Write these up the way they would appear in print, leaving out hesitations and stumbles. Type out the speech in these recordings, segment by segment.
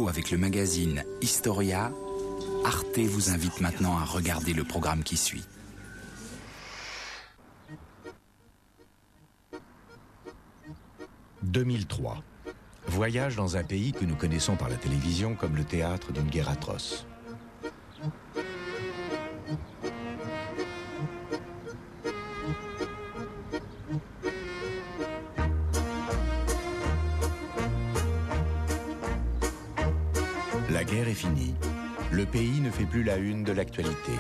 bientôt avec le magazine Historia, Arte vous invite maintenant à regarder le programme qui suit. « 2003. Voyage dans un pays que nous connaissons par la télévision comme le théâtre d'une guerre atroce. La guerre est finie. Le pays ne fait plus la une de l'actualité.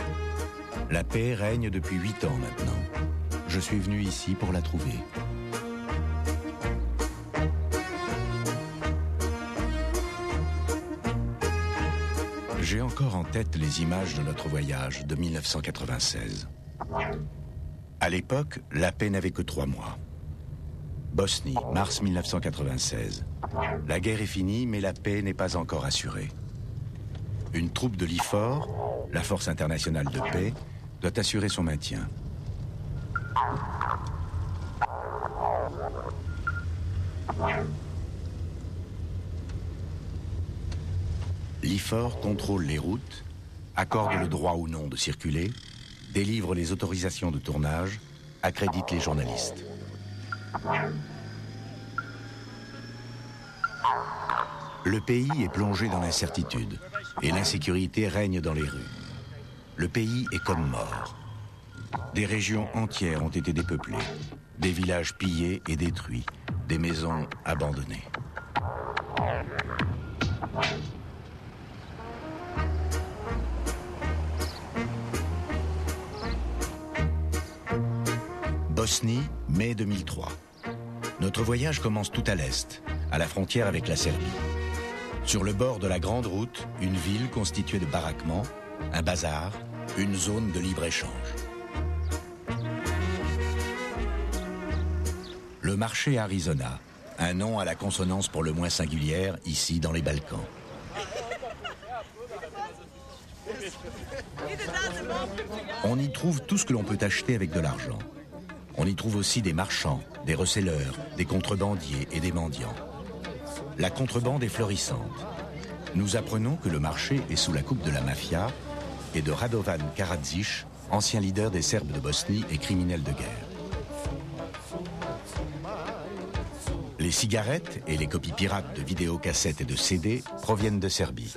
La paix règne depuis 8 ans maintenant. Je suis venu ici pour la trouver. J'ai encore en tête les images de notre voyage de 1996. À l'époque, la paix n'avait que 3 mois. Bosnie, mars 1996. La guerre est finie, mais la paix n'est pas encore assurée. Une troupe de l'IFOR, la Force internationale de paix, doit assurer son maintien. L'IFOR contrôle les routes, accorde le droit ou non de circuler, délivre les autorisations de tournage, accrédite les journalistes. Le pays est plongé dans l'incertitude et l'insécurité règne dans les rues. Le pays est comme mort. Des régions entières ont été dépeuplées, des villages pillés et détruits, des maisons abandonnées. Bosnie, mai 2003. Notre voyage commence tout à l'est, à la frontière avec la Serbie. Sur le bord de la grande route, une ville constituée de baraquements, un bazar, une zone de libre-échange. Le marché Arizona, un nom à la consonance pour le moins singulière, ici dans les Balkans. On y trouve tout ce que l'on peut acheter avec de l'argent. On y trouve aussi des marchands, des receleurs, des contrebandiers et des mendiants. La contrebande est florissante. Nous apprenons que le marché est sous la coupe de la mafia et de Radovan Karadzic, ancien leader des Serbes de Bosnie et criminel de guerre. Les cigarettes et les copies pirates de vidéocassettes et de CD proviennent de Serbie.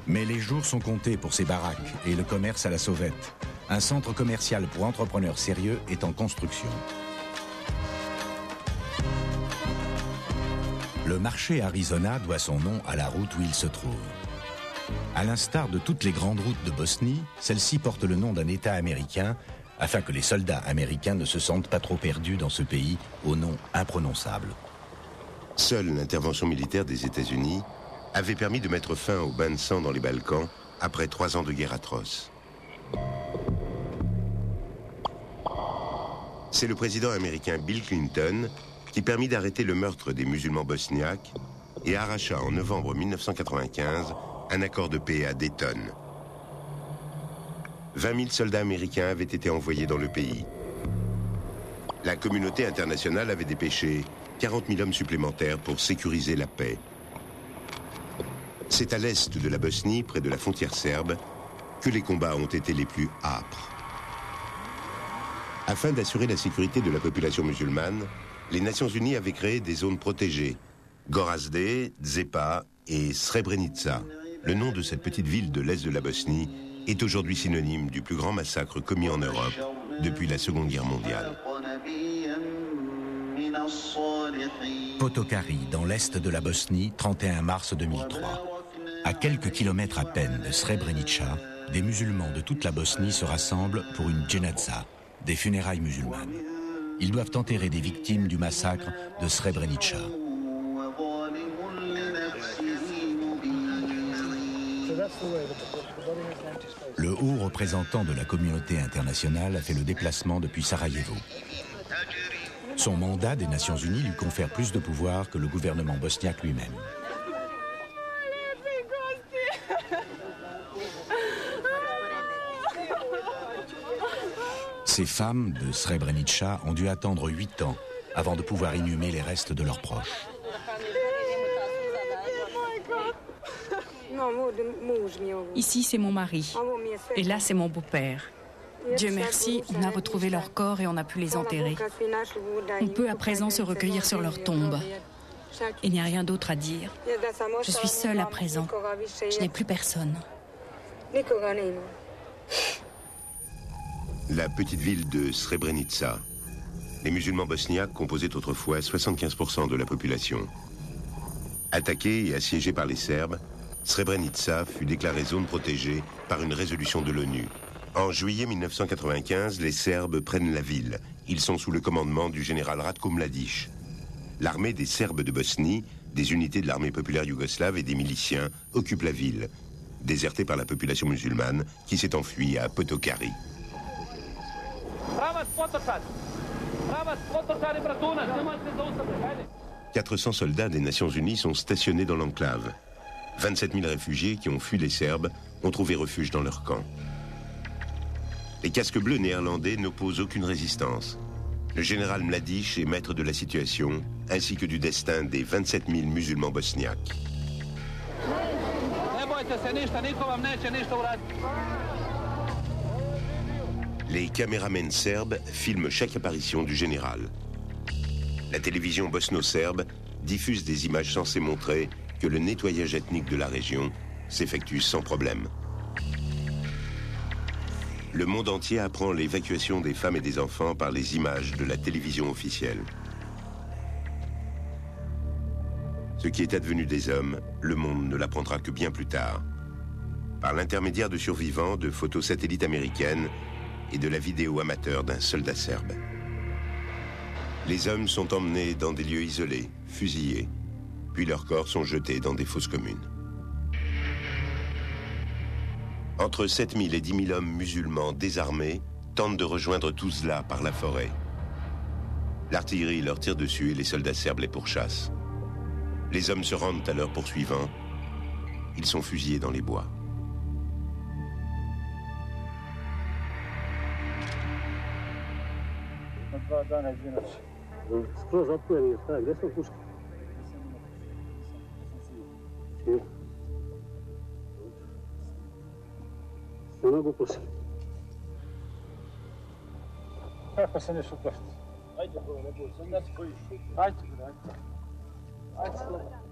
Mais les jours sont comptés pour ces baraques et le commerce à la sauvette. Un centre commercial pour entrepreneurs sérieux est en construction. Le marché Arizona doit son nom à la route où il se trouve. À l'instar de toutes les grandes routes de Bosnie, celle-ci porte le nom d'un État américain afin que les soldats américains ne se sentent pas trop perdus dans ce pays au nom imprononçable. Seule l'intervention militaire des États-Unis avait permis de mettre fin au bain de sang dans les Balkans après 3 ans de guerre atroce. C'est le président américain Bill Clinton qui permit d'arrêter le meurtre des musulmans bosniaques et arracha en novembre 1995 un accord de paix à Dayton. 20 000 soldats américains avaient été envoyés dans le pays. La communauté internationale avait dépêché 40 000 hommes supplémentaires pour sécuriser la paix. C'est à l'est de la Bosnie, près de la frontière serbe, que les combats ont été les plus âpres. Afin d'assurer la sécurité de la population musulmane, les Nations Unies avaient créé des zones protégées, Gorazde, Zepa et Srebrenica. Le nom de cette petite ville de l'est de la Bosnie est aujourd'hui synonyme du plus grand massacre commis en Europe depuis la Seconde Guerre mondiale. Potokari, dans l'est de la Bosnie, 31 mars 2003. À quelques kilomètres à peine de Srebrenica, des musulmans de toute la Bosnie se rassemblent pour une djenaza, des funérailles musulmanes. Ils doivent enterrer des victimes du massacre de Srebrenica. Le haut représentant de la communauté internationale a fait le déplacement depuis Sarajevo. Son mandat des Nations Unies lui confère plus de pouvoir que le gouvernement bosniaque lui-même. Ces femmes de Srebrenica ont dû attendre 8 ans avant de pouvoir inhumer les restes de leurs proches. Ici, c'est mon mari. Et là, c'est mon beau-père. Dieu merci, on a retrouvé leurs corps et on a pu les enterrer. On peut à présent se recueillir sur leurs tombes. Il n'y a rien d'autre à dire. Je suis seule à présent. Je n'ai plus personne. La petite ville de Srebrenica. Les musulmans bosniaques composaient autrefois 75% de la population. Attaquée et assiégée par les Serbes, Srebrenica fut déclarée zone protégée par une résolution de l'ONU. En juillet 1995, les Serbes prennent la ville. Ils sont sous le commandement du général Ratko Mladic. L'armée des Serbes de Bosnie, des unités de l'armée populaire yougoslave et des miliciens occupent la ville, désertée par la population musulmane qui s'est enfuie à Potokari. 400 soldats des Nations Unies sont stationnés dans l'enclave. 27 000 réfugiés qui ont fui les Serbes ont trouvé refuge dans leur camp. Les casques bleus néerlandais n'opposent aucune résistance. Le général Mladic est maître de la situation, ainsi que du destin des 27 000 musulmans bosniaques. Les caméramens serbes filment chaque apparition du général. La télévision bosno-serbe diffuse des images censées montrer que le nettoyage ethnique de la région s'effectue sans problème. Le monde entier apprend l'évacuation des femmes et des enfants par les images de la télévision officielle. Ce qui est advenu des hommes, le monde ne l'apprendra que bien plus tard. Par l'intermédiaire de survivants, de photos satellites américaines et de la vidéo amateur d'un soldat serbe. Les hommes sont emmenés dans des lieux isolés, fusillés, puis leurs corps sont jetés dans des fosses communes. Entre 7 000 et 10 000 hommes musulmans désarmés tentent de rejoindre Tuzla par la forêt. L'artillerie leur tire dessus et les soldats serbes les pourchassent. Les hommes se rendent à leurs poursuivants. Ils sont fusillés dans les bois.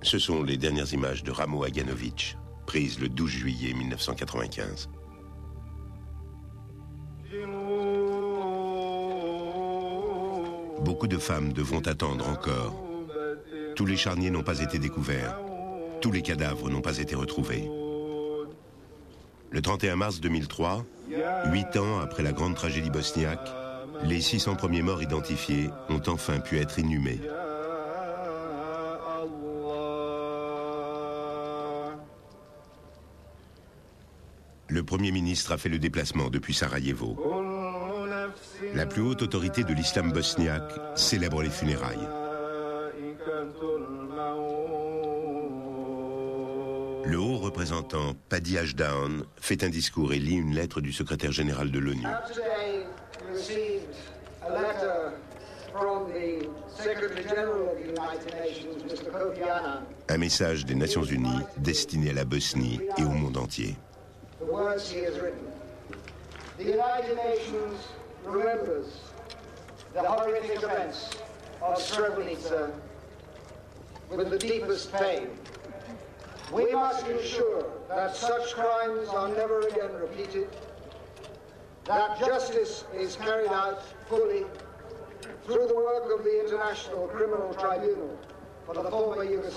Ce sont les dernières images de Ramo Aganovic, prises le 12 juillet 1995. Beaucoup de femmes devront attendre encore. Tous les charniers n'ont pas été découverts. Tous les cadavres n'ont pas été retrouvés. Le 31 mars 2003, 8 ans après la grande tragédie bosniaque, les 600 premiers morts identifiés ont enfin pu être inhumés. Le Premier ministre a fait le déplacement depuis Sarajevo. La plus haute autorité de l'islam bosniaque célèbre les funérailles. Le haut représentant Paddy Ashdown fait un discours et lit une lettre du secrétaire général de l'ONU. Un message des Nations Unies destiné à la Bosnie et au monde entier. The United Nations remembers the horrific events of Srebrenica with the deepest pain. We must ensure that such crimes are never again repeated, that justice is carried out fully through the work of the International Criminal Tribunal for the former Yugoslavia.